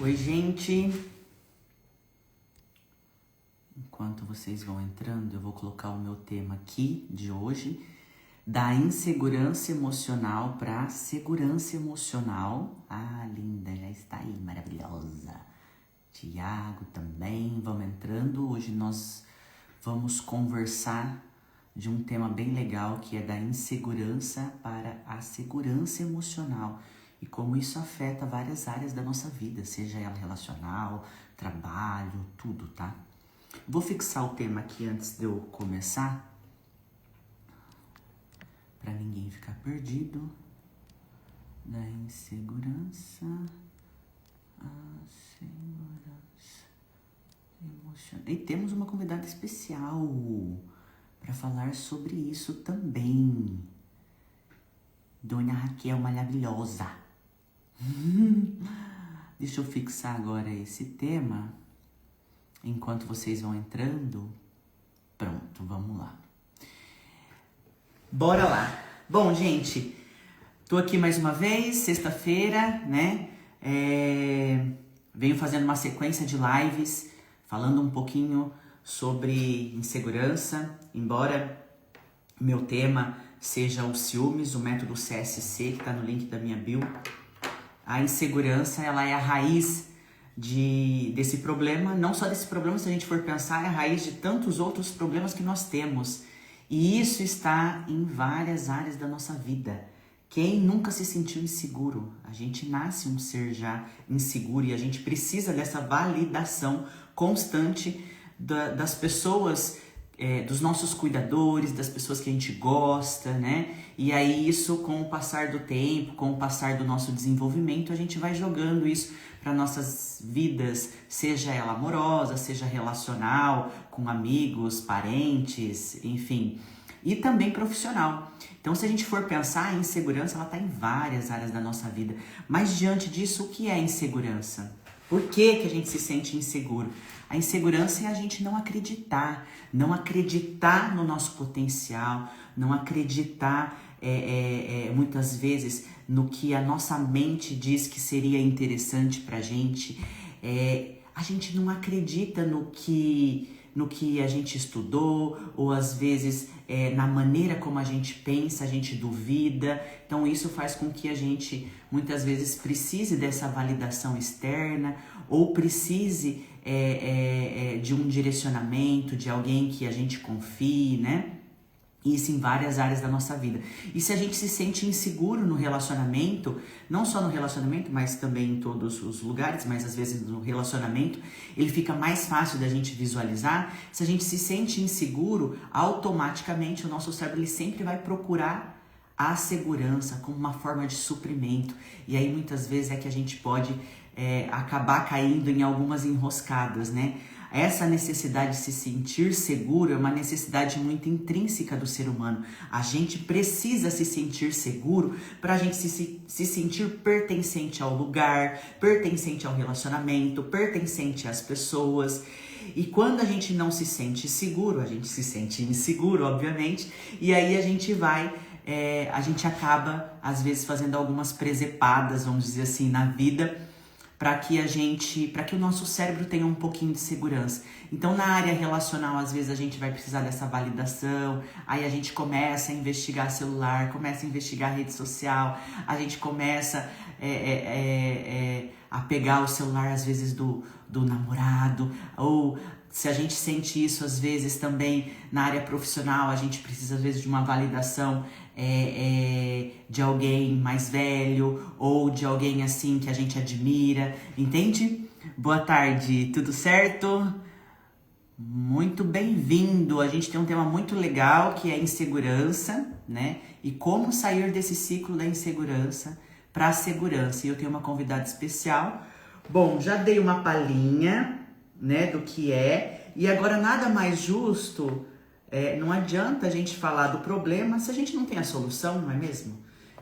Oi, gente. Enquanto vocês vão entrando, eu vou colocar o meu tema aqui de hoje, da insegurança emocional para segurança emocional. Ah, linda, já está aí, maravilhosa. Tiago também, vamos entrando. Hoje nós vamos conversar de um tema bem legal que é da insegurança para a segurança emocional e como isso afeta várias áreas da nossa vida, seja ela relacional, trabalho, tudo, tá? Vou fixar o tema aqui antes de eu começar, para ninguém ficar perdido. Da insegurança à segurança emocional. E temos uma convidada especial para falar sobre isso também. Dona Raquel maravilhosa. Deixa eu fixar agora esse tema. Enquanto vocês vão entrando. Pronto, vamos lá. Bora lá. Bom, gente, tô aqui mais uma vez, sexta-feira, né? Venho fazendo uma sequência de lives, falando um pouquinho sobre insegurança, embora meu tema seja o ciúmes, o método CSC, que tá no link da minha bio. A insegurança, ela é a raiz desse problema, não só desse problema, se a gente for pensar, é a raiz de tantos outros problemas que nós temos. E isso está em várias áreas da nossa vida. Quem nunca se sentiu inseguro? A gente nasce um ser já inseguro e a gente precisa dessa validação constante das pessoas, dos nossos cuidadores, das pessoas que a gente gosta, né? E aí isso, com o passar do tempo, com o passar do nosso desenvolvimento, a gente vai jogando isso para nossas vidas, seja ela amorosa, seja relacional, com amigos, parentes, enfim, e também profissional. Então, se a gente for pensar, a insegurança, ela está em várias áreas da nossa vida. Mas diante disso, o que é insegurança? Por que a gente se sente inseguro? A insegurança é a gente não acreditar no nosso potencial, não acreditar muitas vezes no que a nossa mente diz que seria interessante pra gente. A gente não acredita no que a gente estudou, ou às vezes na maneira como a gente pensa, a gente duvida. Então isso faz com que a gente muitas vezes precise dessa validação externa, ou precise de um direcionamento, de alguém que a gente confie, né? Isso em várias áreas da nossa vida. E se a gente se sente inseguro no relacionamento, não só no relacionamento, mas também em todos os lugares, mas às vezes no relacionamento, ele fica mais fácil da gente visualizar. Se a gente se sente inseguro, automaticamente o nosso cérebro ele sempre vai procurar a segurança como uma forma de suprimento. E aí muitas vezes é que a gente pode acabar caindo em algumas enroscadas, né? Essa necessidade de se sentir seguro é uma necessidade muito intrínseca do ser humano. A gente precisa se sentir seguro para a gente se sentir pertencente ao lugar, pertencente ao relacionamento, pertencente às pessoas. E quando a gente não se sente seguro, a gente se sente inseguro, obviamente, e aí a gente a gente acaba, às vezes, fazendo algumas presepadas, vamos dizer assim, na vida, para que o nosso cérebro tenha um pouquinho de segurança. Então, na área relacional, às vezes a gente vai precisar dessa validação, aí a gente começa a investigar celular, começa a investigar rede social, a gente começa a pegar o celular, às vezes, do namorado, ou se a gente sente isso, às vezes, também na área profissional, a gente precisa, às vezes, de uma validação de alguém mais velho ou de alguém assim que a gente admira, entende? Boa tarde, tudo certo? Muito bem-vindo! A gente tem um tema muito legal que é insegurança, né? E como sair desse ciclo da insegurança para a segurança. E eu tenho uma convidada especial. Bom, já dei uma palhinha, né, do que é, e agora nada mais justo. Não adianta a gente falar do problema se a gente não tem a solução, não é mesmo?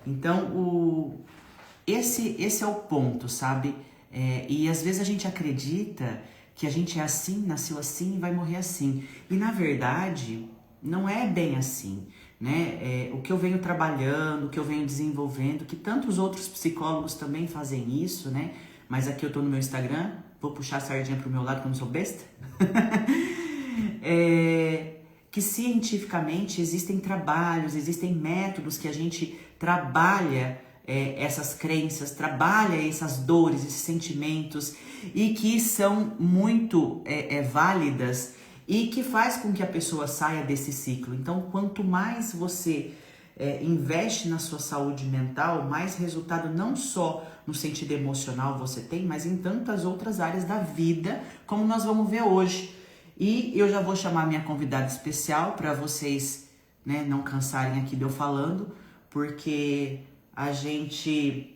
Então, esse é o ponto, sabe? E às vezes a gente acredita que a gente é assim, nasceu assim e vai morrer assim. E na verdade, não é bem assim, né? O que eu venho trabalhando, o que eu venho desenvolvendo, que tantos outros psicólogos também fazem isso, né? Mas aqui eu tô no meu Instagram, vou puxar a sardinha pro meu lado, que eu não sou besta. É, que cientificamente existem trabalhos, existem métodos que a gente trabalha essas crenças, trabalha essas dores, esses sentimentos e que são muito válidas e que faz com que a pessoa saia desse ciclo. Então, quanto mais você investe na sua saúde mental, mais resultado não só no sentido emocional você tem, mas em tantas outras áreas da vida, como nós vamos ver hoje. E eu já vou chamar minha convidada especial para vocês, né, não cansarem aqui de eu falando, porque a gente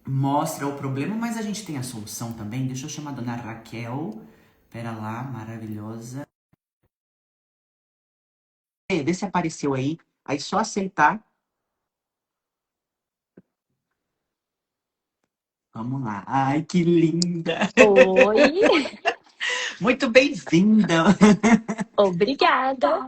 mostra o problema, mas a gente tem a solução também. Deixa eu chamar a dona Raquel. Pera lá, maravilhosa. Vê se apareceu aí. Aí só aceitar. Vamos lá. Ai, que linda! Oi, Muito bem-vinda! obrigada.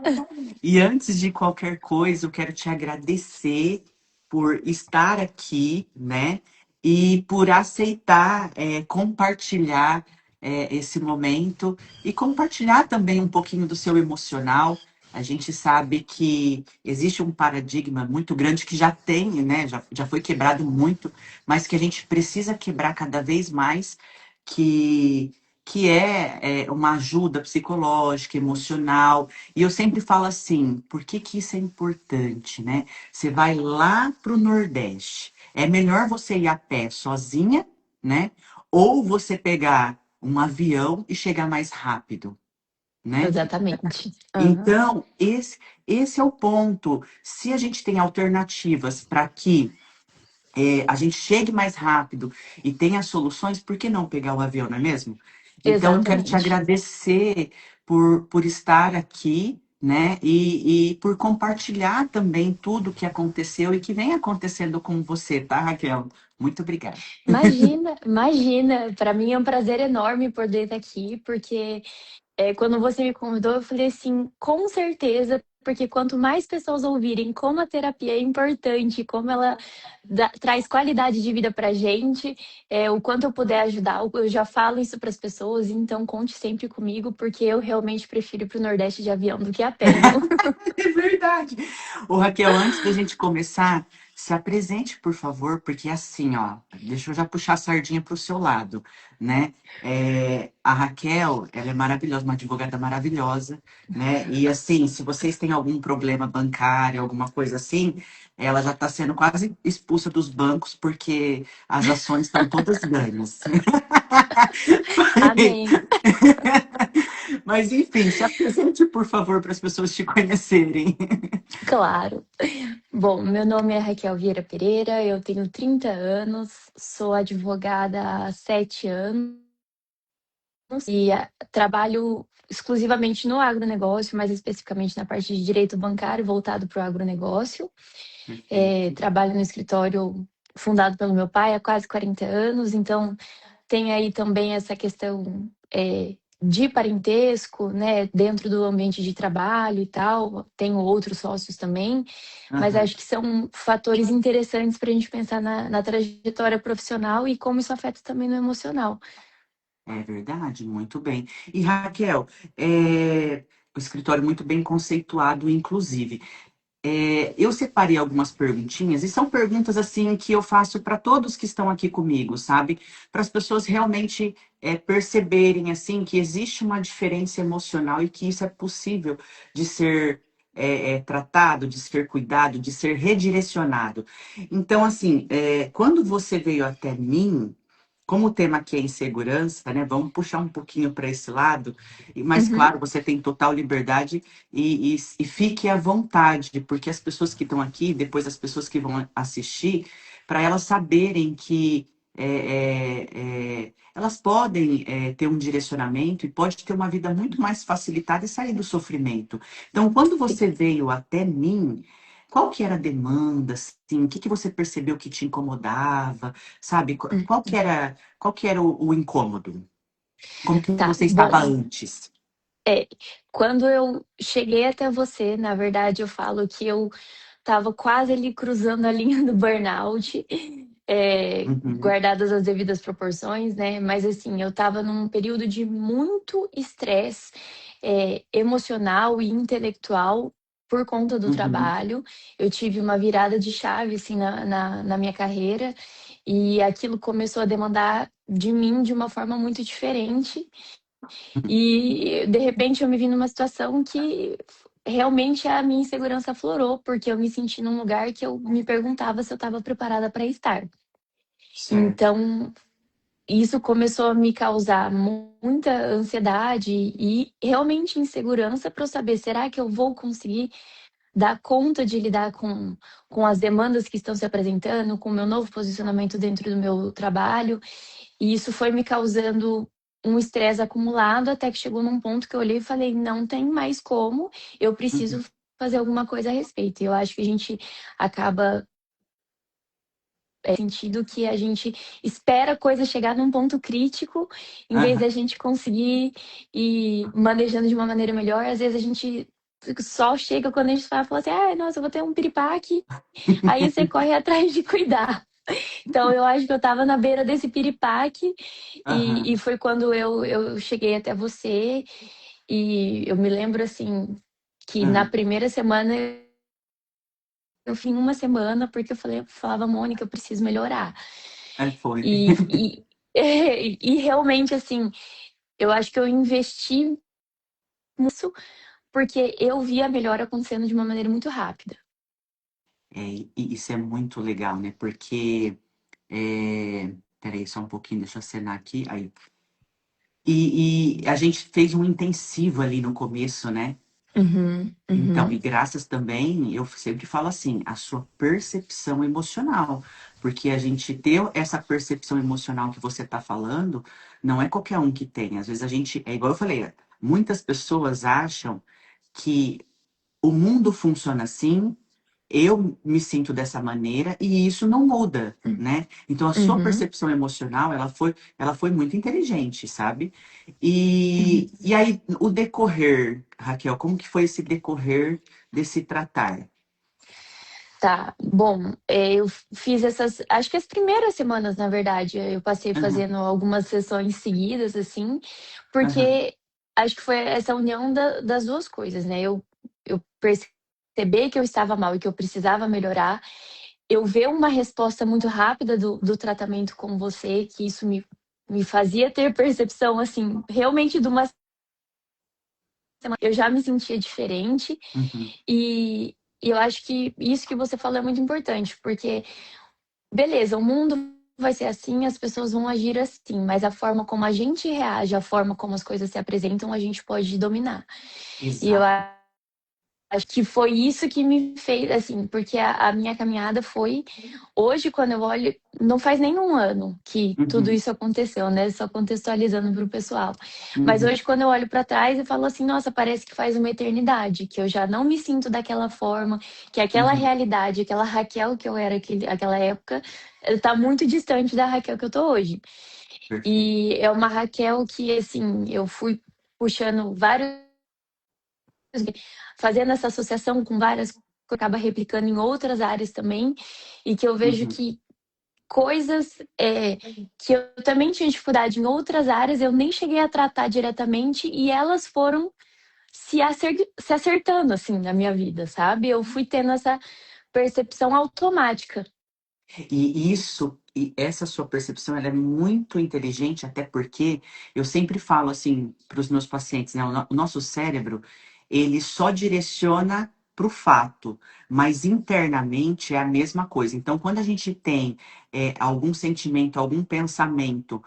E antes de qualquer coisa, eu quero te agradecer por estar aqui, né? E por aceitar compartilhar esse momento e compartilhar também um pouquinho do seu emocional. A gente sabe que existe um paradigma muito grande que já tem, né? Já foi quebrado muito, mas que a gente precisa quebrar cada vez mais, que, que é uma ajuda psicológica, emocional. E eu sempre falo assim, por que que isso é importante, né? Você vai lá para o Nordeste. É melhor você ir a pé sozinha, né? Ou você pegar um avião e chegar mais rápido, né? Exatamente. Aham. Então, esse é o ponto. Se a gente tem alternativas para que a gente chegue mais rápido e tenha soluções, por que não pegar o avião, não é mesmo? Então, eu quero te Exatamente. agradecer por estar aqui, né? E por compartilhar também tudo que aconteceu e que vem acontecendo com você, tá, Raquel? Muito obrigada. Imagina, imagina. Para mim é um prazer enorme poder estar aqui, porque quando você me convidou, eu falei assim, com certeza, porque quanto mais pessoas ouvirem como a terapia é importante, como ela traz qualidade de vida pra gente, o quanto eu puder ajudar, eu já falo isso para as pessoas, então conte sempre comigo, porque eu realmente prefiro ir pro Nordeste de avião do que a pé, viu? É verdade. Ô, Raquel, antes da gente começar, se apresente, por favor, porque assim, ó, deixa eu já puxar a sardinha para o seu lado, né? A Raquel, ela é maravilhosa, uma advogada maravilhosa, né? E assim, se vocês têm algum problema bancário, alguma coisa assim, ela já está sendo quase expulsa dos bancos porque as ações estão todas ganhas. Amém. Mas enfim, se apresente, por favor, para as pessoas te conhecerem. Claro. Bom, meu nome é Raquel Vieira Pereira, eu tenho 30 anos, sou advogada há 7 anos e trabalho exclusivamente no agronegócio, mais especificamente na parte de direito bancário voltado para o agronegócio. Perfeito. Trabalho no escritório fundado pelo meu pai há quase 40 anos, então tem aí também essa questão de parentesco, né, dentro do ambiente de trabalho e tal. Tenho outros sócios também, mas Aham. acho que são fatores interessantes para a gente pensar na trajetória profissional e como isso afeta também no emocional. É verdade, muito bem. E Raquel, o escritório muito bem conceituado, inclusive. Eu separei algumas perguntinhas, e são perguntas assim que eu faço para todos que estão aqui comigo, sabe? Para as pessoas realmente perceberem assim que existe uma diferença emocional e que isso é possível de ser tratado, de ser cuidado, de ser redirecionado. Então, assim, quando você veio até mim, como o tema aqui é insegurança, né? Vamos puxar um pouquinho para esse lado, mas Uhum. claro, você tem total liberdade e fique à vontade, porque as pessoas que estão aqui, depois as pessoas que vão assistir, para elas saberem que elas podem ter um direcionamento e pode ter uma vida muito mais facilitada e sair do sofrimento. Então, quando Sim. você veio até mim, qual que era a demanda, assim, o que que você percebeu que te incomodava, sabe? Qual que era o incômodo? Como que Tá, você estava bom. antes? É, quando eu cheguei até você, na verdade, eu falo que eu estava quase ali cruzando a linha do burnout. Uhum. guardadas as devidas proporções, né? Mas assim, eu estava num período de muito estresse emocional e intelectual por conta do Uhum. trabalho. Eu tive uma virada de chave assim na minha carreira e aquilo começou a demandar de mim de uma forma muito diferente. Uhum. E de repente eu me vi numa situação que realmente a minha insegurança aflorou, porque eu me senti num lugar que eu me perguntava se eu estava preparada para estar. Certo. Então, isso começou a me causar muita ansiedade e realmente insegurança para eu saber, será que eu vou conseguir dar conta de lidar com as demandas que estão se apresentando, com o meu novo posicionamento dentro do meu trabalho? E isso foi me causando um estresse acumulado até que chegou num ponto que eu olhei e falei, não tem mais como, eu Uhum. preciso fazer alguma coisa a respeito. E eu acho que a gente acaba sentido que a gente espera a coisa chegar num ponto crítico, em vez Aham. da gente conseguir ir manejando de uma maneira melhor. Às vezes a gente só chega quando a gente fala assim, ah, nossa, eu vou ter um piripaque, aí você corre atrás de cuidar. Então eu acho que eu estava na beira desse piripaque e Aham. foi quando eu cheguei até você e eu me lembro assim que na Aham. primeira semana eu fui em uma semana porque falava, Mônica, eu preciso melhorar. Aí foi. E, e realmente, assim, eu acho que eu investi nisso porque eu vi a melhora acontecendo de uma maneira muito rápida. É, e isso é muito legal, né? Porque. Peraí, só um pouquinho, deixa eu acenar aqui. Aí. E a gente fez um intensivo ali no começo, né? Uhum, Então, e uhum, graças também, eu sempre falo assim, a sua percepção emocional. Porque a gente ter essa percepção emocional que você está falando, não é qualquer um que tem. Às vezes a gente, é igual eu falei, muitas pessoas acham que o mundo funciona assim, eu me sinto dessa maneira e isso não muda, né? Então a sua uhum, percepção emocional, ela foi muito inteligente, sabe? uhum. E aí o decorrer, Raquel, como que foi esse decorrer desse tratar? Tá, bom, eu fiz essas, acho que as primeiras semanas, na verdade, eu passei Aham, fazendo algumas sessões seguidas, assim, aham, porque acho que foi essa união das duas coisas, né? Eu perceber que eu estava mal e que eu precisava melhorar, eu ver uma resposta muito rápida do tratamento com você, que isso me fazia ter percepção, assim, realmente de uma semana, eu já me sentia diferente, uhum, e eu acho que isso que você falou é muito importante, porque beleza, o mundo vai ser assim, as pessoas vão agir assim, mas a forma como a gente reage, a forma como as coisas se apresentam, a gente pode dominar. E eu exato. acho que foi isso que me fez, assim, porque a minha caminhada foi. Hoje, quando eu olho, não faz nem um ano que tudo Uhum, isso aconteceu, né? Só contextualizando para o pessoal. Mas uhum, hoje, quando eu olho para trás, eu falo assim: nossa, parece que faz uma eternidade, que eu já não me sinto daquela forma, que aquela uhum, realidade, aquela Raquel que eu era aquela época, tá muito distante da Raquel que eu tô hoje. perfeito. E é uma Raquel que, assim, eu fui puxando vários fazendo essa associação com várias que acaba replicando em outras áreas também, e que eu vejo Uhum. que coisas que eu também tinha dificuldade em outras áreas, eu nem cheguei a tratar diretamente, e elas foram se acertando assim na minha vida, sabe? Eu fui tendo essa percepção automática. E isso, e essa sua percepção, ela é muito inteligente, até porque eu sempre falo assim para os meus pacientes, né? O nosso cérebro, ele só direciona para o fato, mas internamente é a mesma coisa. Então, quando a gente tem algum sentimento, algum pensamento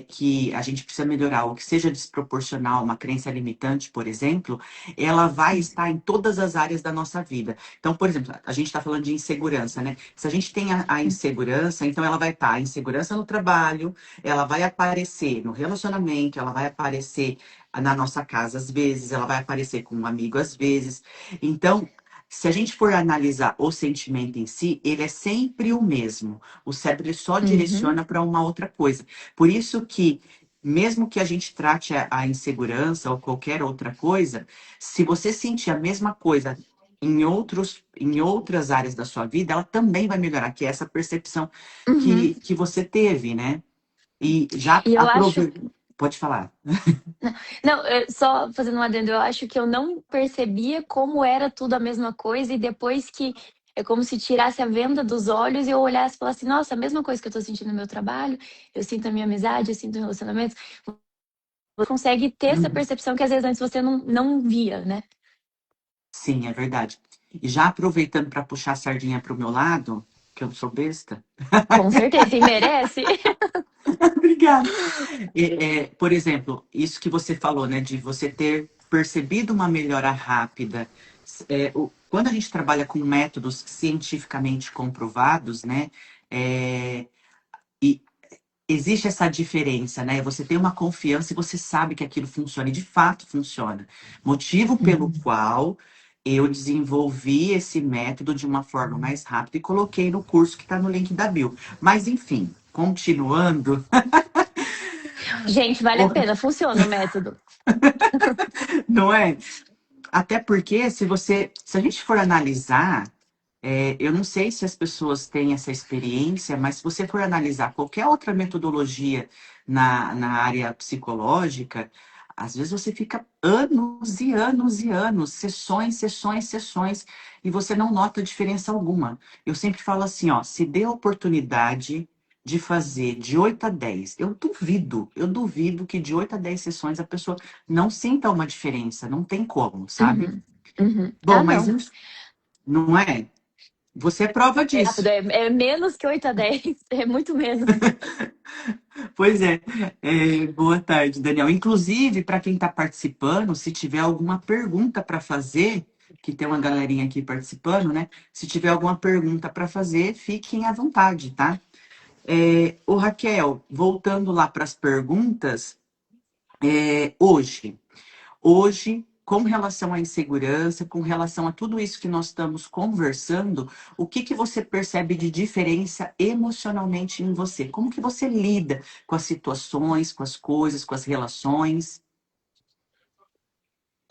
que a gente precisa melhorar, ou que seja desproporcional, uma crença limitante, por exemplo, ela vai estar em todas as áreas da nossa vida. Então, por exemplo, a gente está falando de insegurança, né? Se a gente tem a insegurança, então ela vai estar a insegurança no trabalho, ela vai aparecer no relacionamento, ela vai aparecer na nossa casa às vezes, ela vai aparecer com um amigo às vezes. Então, se a gente for analisar o sentimento em si, ele é sempre o mesmo. O cérebro ele só Uhum, direciona para uma outra coisa. Por isso que, mesmo que a gente trate a insegurança ou qualquer outra coisa, se você sentir a mesma coisa em outras áreas da sua vida, ela também vai melhorar, que é essa percepção Uhum. que você teve, né? E já E eu acho. aproveita. Pode falar. Não, só fazendo um adendo, eu acho que eu não percebia como era tudo a mesma coisa, e depois que é como se tirasse a venda dos olhos e eu olhasse e falasse, nossa, a mesma coisa que eu tô sentindo no meu trabalho, eu sinto a minha amizade, eu sinto o relacionamento. Você consegue ter essa Uhum. percepção que às vezes antes você não via, né? Sim, é verdade. E já aproveitando para puxar a sardinha para o meu lado, que eu não sou besta. Com certeza, e merece. Obrigada. Por exemplo, isso que você falou, né, de você ter percebido uma melhora rápida. Quando a gente trabalha com métodos cientificamente comprovados, né, é, e existe essa diferença, né? Você tem uma confiança e você sabe que aquilo funciona, e de fato funciona. Motivo pelo Uhum. qual eu desenvolvi esse método de uma forma mais rápida e coloquei no curso que está no link da Bio. Mas, enfim, continuando. Gente, vale a pena, funciona o método. Não é? Até porque se a gente for analisar, eu não sei se as pessoas têm essa experiência, mas se você for analisar qualquer outra metodologia na área psicológica, às vezes você fica anos e anos e anos, sessões, sessões, sessões, e você não nota diferença alguma. Eu sempre falo assim, ó, se dê a oportunidade de fazer de 8 a 10, eu duvido que de 8 a 10 sessões a pessoa não sinta uma diferença, não tem como, sabe? Uhum. Uhum. Bom, Ah, mas não. não é? Você é prova É rápido, disso. é menos que 8 a 10, é muito menos. Pois é. Boa tarde, Daniel. Inclusive, para quem está participando, se tiver alguma pergunta para fazer, que tem uma galerinha aqui participando, né? Se tiver alguma pergunta para fazer, fiquem à vontade, tá? Ô Raquel, voltando lá para as perguntas, hoje, com relação à insegurança, com relação a tudo isso que nós estamos conversando, o que que você percebe de diferença emocionalmente em você? Como que você lida com as situações, com as coisas, com as relações,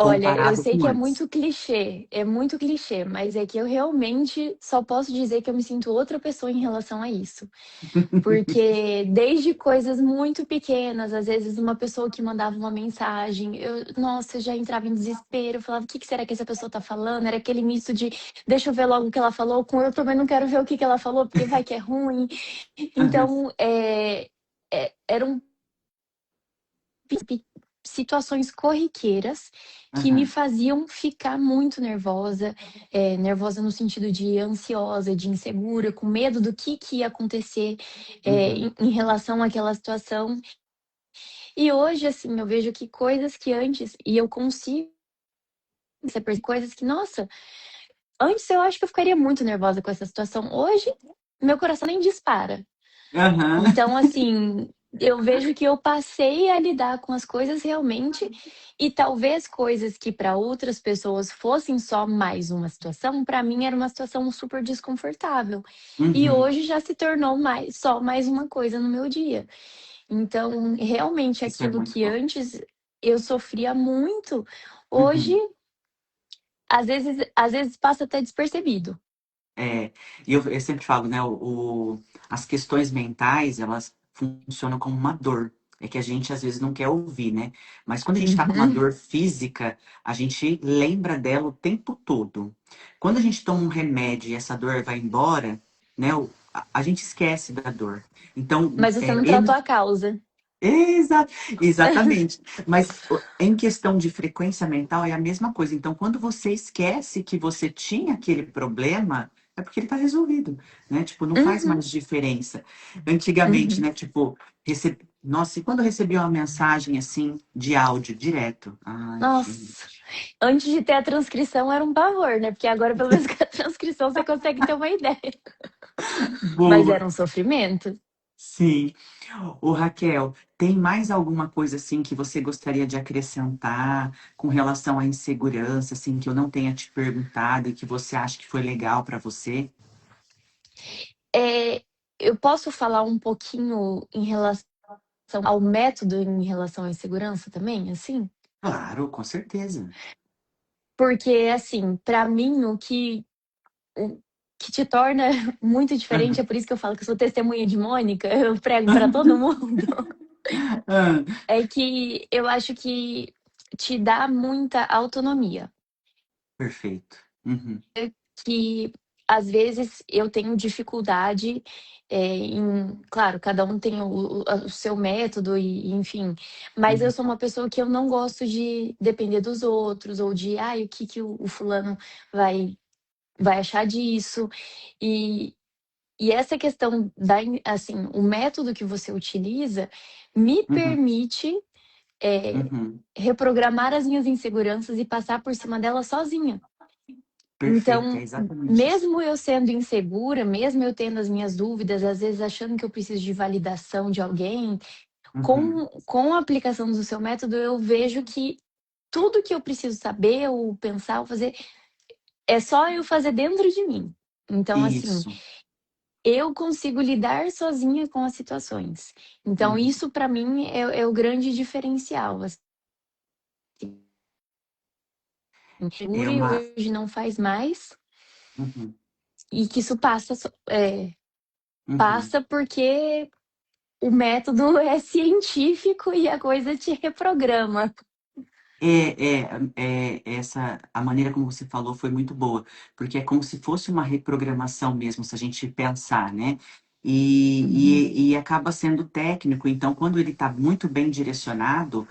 Olha, eu comparado sei com que antes? é muito clichê, mas é que eu realmente só posso dizer que eu me sinto outra pessoa em relação a isso. Porque desde coisas muito pequenas, às vezes uma pessoa que mandava uma mensagem, nossa, eu já entrava em desespero, eu falava, o que que será que essa pessoa tá falando? Era aquele misto de, deixa eu ver logo o que ela falou, com eu também não quero ver o que que ela falou, porque vai que é ruim. Aham, Então, eram situações corriqueiras que me aham, faziam ficar muito nervosa, nervosa no sentido de ansiosa, de insegura, com medo do que ia acontecer uhum, em relação àquela situação. E hoje, assim, eu vejo que coisas que antes, e eu consigo perceber coisas que, nossa, antes eu acho que eu ficaria muito nervosa com essa situação. Hoje, meu coração nem dispara. aham, Então, assim, eu vejo que eu passei a lidar com as coisas realmente, e talvez coisas que para outras pessoas fossem só mais uma situação, para mim era uma situação super desconfortável. E uhum. hoje já se tornou só mais uma coisa no meu dia. Então, realmente Isso é aquilo muito que bom. antes eu sofria muito, hoje Uhum. às vezes passa até despercebido. E eu sempre falo, né, as questões mentais, elas funcionam como uma dor. É que a gente às vezes não quer ouvir, né? Mas quando a gente tá com uma Uhum. dor física, a gente lembra dela o tempo todo. Quando a gente toma um remédio e essa dor vai embora, né, a gente esquece da dor. Então, Mas você não tratou a causa. Exa- exatamente. Mas em questão de frequência mental é a mesma coisa. Então, quando você esquece que você tinha aquele problema, é porque ele está resolvido, né? Tipo, não faz Uhum, mais diferença. Antigamente, uhum. né? Tipo, nossa, e quando eu recebi uma mensagem assim de áudio direto? Ai, Nossa, gente. antes de ter a transcrição era um pavor, né? Porque agora, pelo menos com a transcrição, você consegue ter uma ideia. Mas Boa. era um sofrimento. Sim. Ô, Raquel, tem mais alguma coisa assim que você gostaria de acrescentar com relação à insegurança, assim, que eu não tenha te perguntado e que você acha que foi legal para você? É, eu posso falar um pouquinho em relação ao método em relação à insegurança também, assim? Claro, com certeza. Porque, assim, pra mim, o que te torna muito diferente, é Aham. por isso que eu falo que eu sou testemunha de Mônica, eu prego pra todo mundo, Ah, é que eu acho que te dá muita autonomia. perfeito. Uhum, Que às vezes eu tenho dificuldade claro, cada um tem o seu método e enfim, mas eu uhum, sou uma pessoa que eu não gosto de depender dos outros ou de, ai, o que que o fulano vai vai achar disso. E, e essa questão assim, o método que você utiliza me uhum, permite uhum. reprogramar as minhas inseguranças e passar por cima delas sozinha. Perfeito, é Então, exatamente isso. mesmo eu sendo insegura, mesmo eu tendo as minhas dúvidas, às vezes achando que eu preciso de validação de alguém, Uhum, com a aplicação do seu método, eu vejo que tudo que eu preciso saber, ou pensar, ou fazer, é só eu fazer dentro de mim. Então, assim, isso. eu consigo lidar sozinha com as situações. Então, Uhum. isso para mim é o grande diferencial. Assim, É segura e uma. hoje não faz mais, Uhum, e que isso passa, uhum. passa porque o método é científico e a coisa te reprograma. A maneira como você falou foi muito boa, porque é como se fosse uma reprogramação mesmo, se a gente pensar, né? Uhum. E acaba sendo técnico, então quando ele está muito bem direcionado,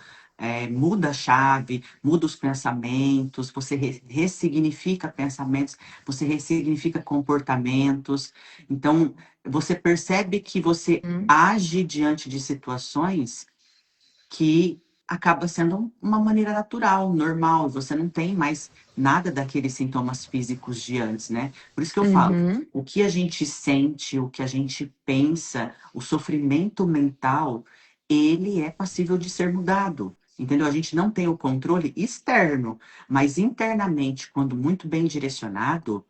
muda a chave, muda os pensamentos, você ressignifica pensamentos, você ressignifica comportamentos, então você percebe que você Hum. age diante de situações que acaba sendo uma maneira natural, normal, você não tem mais nada daqueles sintomas físicos de antes, né? Por isso que eu falo, Uhum. o que a gente sente, o que a gente pensa, o sofrimento mental, ele é passível de ser mudado. Entendeu? A gente não tem o controle externo, mas internamente, quando muito bem direcionado,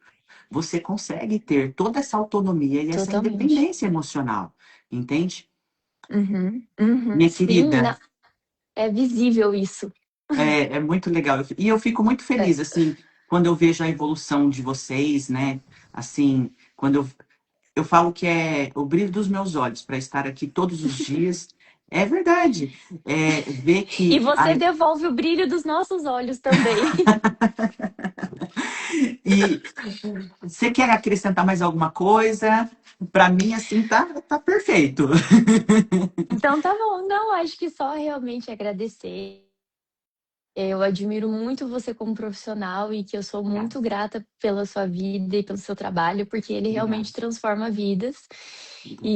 você consegue ter toda essa autonomia e essa Totalmente. independência emocional, entende? Uhum. Uhum. Minha Sim, querida, é visível isso. é muito legal. E eu fico muito É. feliz, assim, quando eu vejo a evolução de vocês, né? Assim, quando eu falo que é o brilho dos meus olhos para estar aqui todos os dias. É verdade. Ver E que. você devolve o brilho dos nossos olhos também. E você quer acrescentar mais alguma coisa? Para mim, assim, tá perfeito. Então tá bom. Não, acho que só realmente agradecer. Eu admiro muito você como profissional e que eu sou Obrigada, muito grata pela sua vida e pelo seu trabalho, porque ele obrigada, realmente transforma vidas. obrigada.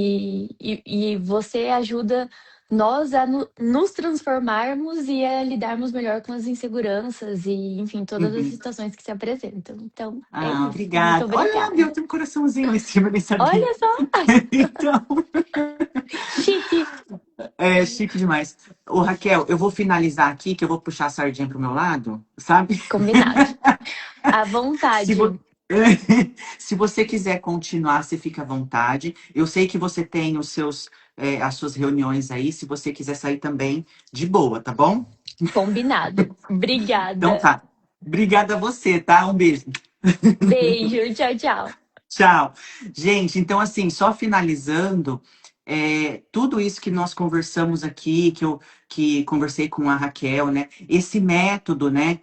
E você ajuda nós a nos transformarmos e a lidarmos melhor com as inseguranças e, enfim, todas as Uhum. situações que se apresentam. Então, é Ah, isso. Muito obrigada. Olha, deu obrigada. um coraçãozinho lá em cima, eu nem sabia. Olha só, Então, chique. é chique demais. Ô, Raquel, eu vou finalizar aqui, que eu vou puxar a sardinha pro meu lado, sabe? Combinado. À Se, vo- vontade. Se você quiser continuar, você fica à vontade. Eu sei que você tem as suas reuniões aí. Se você quiser sair também, de boa, tá bom? Combinado. Então Obrigada. tá. Obrigada a você, tá? Um beijo. Beijo. Tchau, tchau. Tchau. Gente, então assim, só finalizando, tudo isso que nós conversamos aqui, que conversei com a Raquel, né? Esse método, né?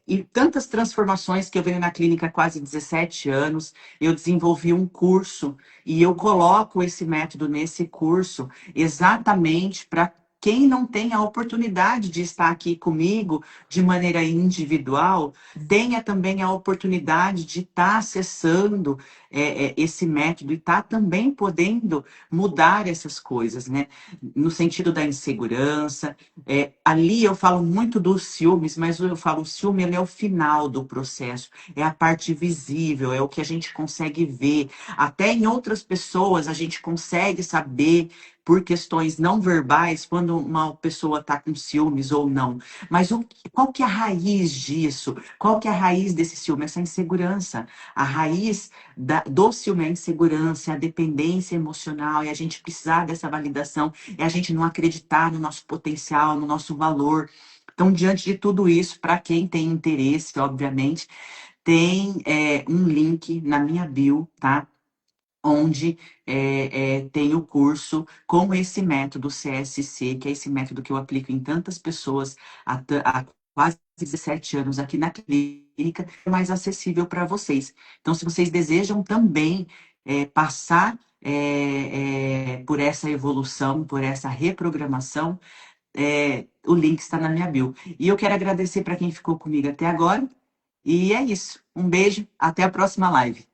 E tantas transformações que eu venho na clínica há quase 17 anos, eu desenvolvi um curso e eu coloco esse método nesse curso exatamente para quem não tem a oportunidade de estar aqui comigo de maneira individual, tenha também a oportunidade de estar acessando esse método e estar também podendo mudar essas coisas, né? No sentido da insegurança. Ali eu falo muito dos ciúmes, mas eu falo, o ciúme ele é o final do processo, é a parte visível, é o que a gente consegue ver. Até em outras pessoas a gente consegue saber por questões não verbais quando uma pessoa está com ciúmes ou não. Mas qual que é a raiz disso? Qual que é a raiz desse ciúme? Essa insegurança. A raiz do ciúme é a insegurança, é a dependência emocional, é a gente precisar dessa validação, é a gente não acreditar no nosso potencial, no nosso valor. Então, diante de tudo isso, para quem tem interesse, obviamente, tem um link na minha bio, tá? Onde tem o curso com esse método CSC, que é esse método que eu aplico em tantas pessoas há quase 17 anos aqui na clínica, é mais acessível para vocês. Então, se vocês desejam também passar por essa evolução, por essa reprogramação, o link está na minha bio. E eu quero agradecer para quem ficou comigo até agora. E é isso. Um beijo, até a próxima live.